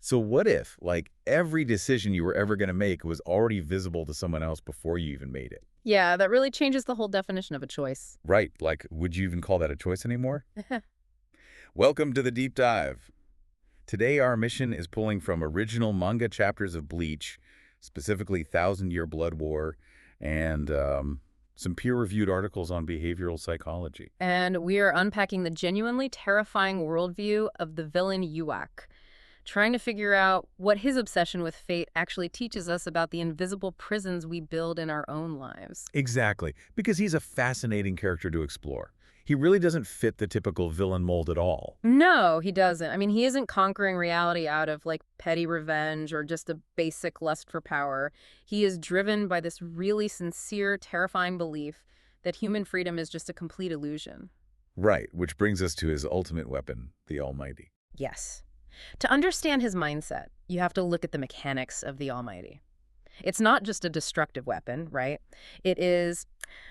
So what if, like, every decision you were ever going to make was already visible to someone else before you even made it? Yeah, that really changes the whole definition of a choice. Right, like, would you even call that a choice anymore? Welcome to the Deep Dive. Today our mission is pulling from original manga chapters of Bleach, specifically Thousand Year Blood War, and some peer-reviewed articles on behavioral psychology. And we are unpacking the genuinely terrifying worldview of the villain Yhwach, trying to figure out what his obsession with fate actually teaches us about the invisible prisons we build in our own lives. Exactly, because he's a fascinating character to explore. He really doesn't fit the typical villain mold at all. No, he doesn't. I mean, he isn't conquering reality out of, like, petty revenge or just a basic lust for power. He is driven by this really sincere, terrifying belief that human freedom is just a complete illusion. Right, which brings us to his ultimate weapon, the Almighty. Yes. To understand his mindset, you have to look at the mechanics of the Almighty. It's not just a destructive weapon, right? It is,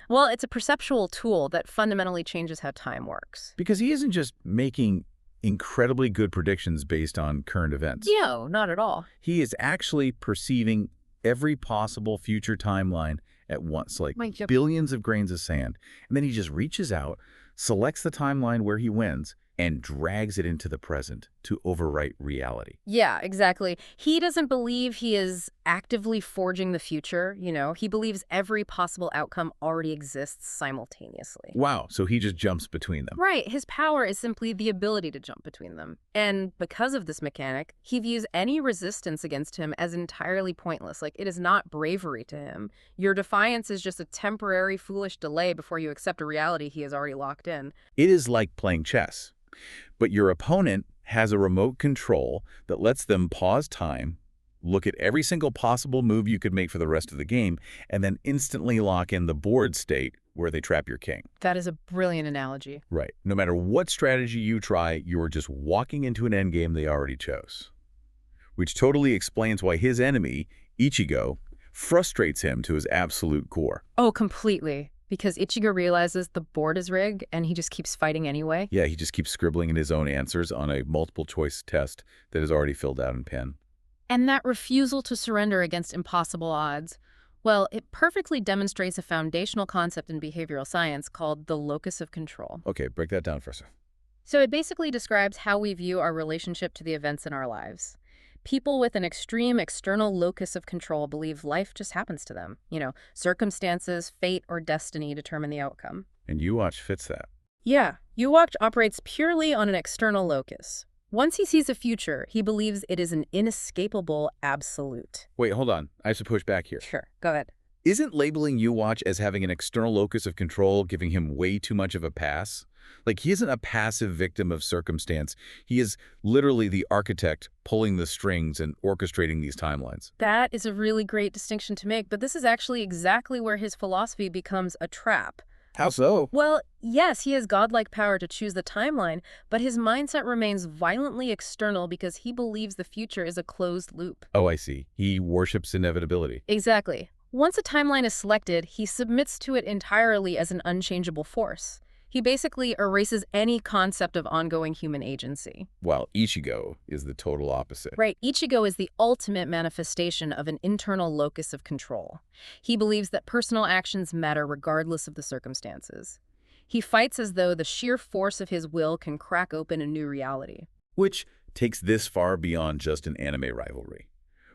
well, it's a perceptual tool that fundamentally changes how time works. Because he isn't just making incredibly good predictions based on current events. No, not at all. He is actually perceiving every possible future timeline at once, like billions of grains of sand. And then he just reaches out, selects the timeline where he wins, and drags it into the present to overwrite reality. Yeah, exactly. He doesn't believe he is actively forging the future, you know. He believes every possible outcome already exists simultaneously. Wow, so he just jumps between them. Right. His power is simply the ability to jump between them. And because of this mechanic, he views any resistance against him as entirely pointless. Like, it is not bravery to him. Your defiance is just a temporary, foolish delay before you accept a reality he has already locked in. It is like playing chess. But your opponent has a remote control that lets them pause time, look at every single possible move you could make for the rest of the game, and then instantly lock in the board state where they trap your king. That is a brilliant analogy. Right. No matter what strategy you try, you're just walking into an endgame they already chose. Which totally explains why his enemy, Ichigo, frustrates him to his absolute core. Oh, completely. Because Ichigo realizes the board is rigged and he just keeps fighting anyway. Yeah, he just keeps scribbling in his own answers on a multiple-choice test that is already filled out in pen. And that refusal to surrender against impossible odds, well, it perfectly demonstrates a foundational concept in behavioral science called the locus of control. Okay, break that down for us. So it basically describes how we view our relationship to the events in our lives. People with an extreme external locus of control believe life just happens to them. You know, circumstances, fate, or destiny determine the outcome. And Yhwach fits that. Yeah, Yhwach operates purely on an external locus. Once he sees a future, he believes it is an inescapable absolute. Wait, hold on. I have to push back here. Sure, go ahead. Isn't labeling Yhwach as having an external locus of control giving him way too much of a pass? Like, he isn't a passive victim of circumstance. He is literally the architect pulling the strings and orchestrating these timelines. That is a really great distinction to make, but this is actually exactly where his philosophy becomes a trap. How so? Well, yes, he has godlike power to choose the timeline, but his mindset remains violently external because he believes the future is a closed loop. Oh, I see. He worships inevitability. Exactly. Once a timeline is selected, he submits to it entirely as an unchangeable force. He basically erases any concept of ongoing human agency. While Ichigo is the total opposite. Right. Ichigo is the ultimate manifestation of an internal locus of control. He believes that personal actions matter regardless of the circumstances. He fights as though the sheer force of his will can crack open a new reality. Which takes this far beyond just an anime rivalry.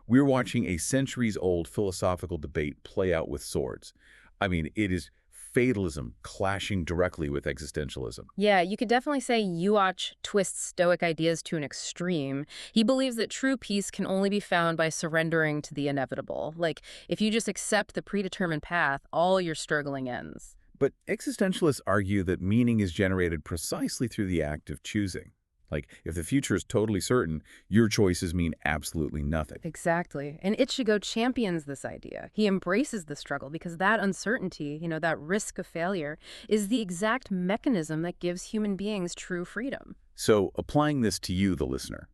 We're watching a centuries-old philosophical debate play out with swords. I mean, it is fatalism clashing directly with existentialism. Yeah, you could definitely say Yhwach twists Stoic ideas to an extreme. He believes that true peace can only be found by surrendering to the inevitable. Like, if you just accept the predetermined path, all your struggling ends. But existentialists argue that meaning is generated precisely through the act of choosing. Like, if the future is totally certain, your choices mean absolutely nothing. Exactly. And Ichigo champions this idea. He embraces the struggle because that uncertainty, that risk of failure, is the exact mechanism that gives human beings true freedom. So, applying this to you, the listener,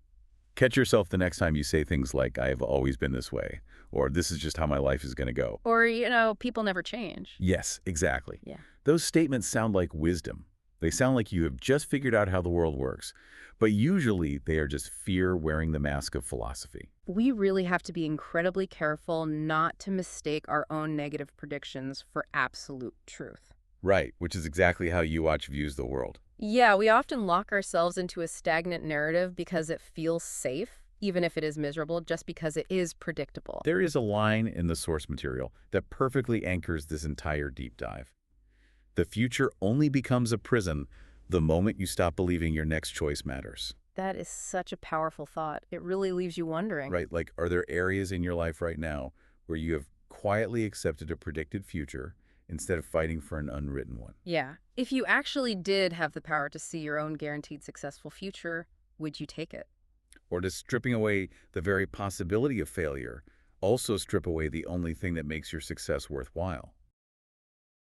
catch yourself the next time you say things like, I have always been this way, or this is just how my life is going to go. Or, people never change. Yes, exactly. Yeah. Those statements sound like wisdom. They sound like you have just figured out how the world works, but usually they are just fear wearing the mask of philosophy. We really have to be incredibly careful not to mistake our own negative predictions for absolute truth. Right, which is exactly how Yhwach views the world. Yeah, we often lock ourselves into a stagnant narrative because it feels safe, even if it is miserable, just because it is predictable. There is a line in the source material that perfectly anchors this entire deep dive. The future only becomes a prison the moment you stop believing your next choice matters. That is such a powerful thought. It really leaves you wondering. Right? Like, are there areas in your life right now where you have quietly accepted a predicted future instead of fighting for an unwritten one? Yeah. If you actually did have the power to see your own guaranteed successful future, would you take it? Or does stripping away the very possibility of failure also strip away the only thing that makes your success worthwhile?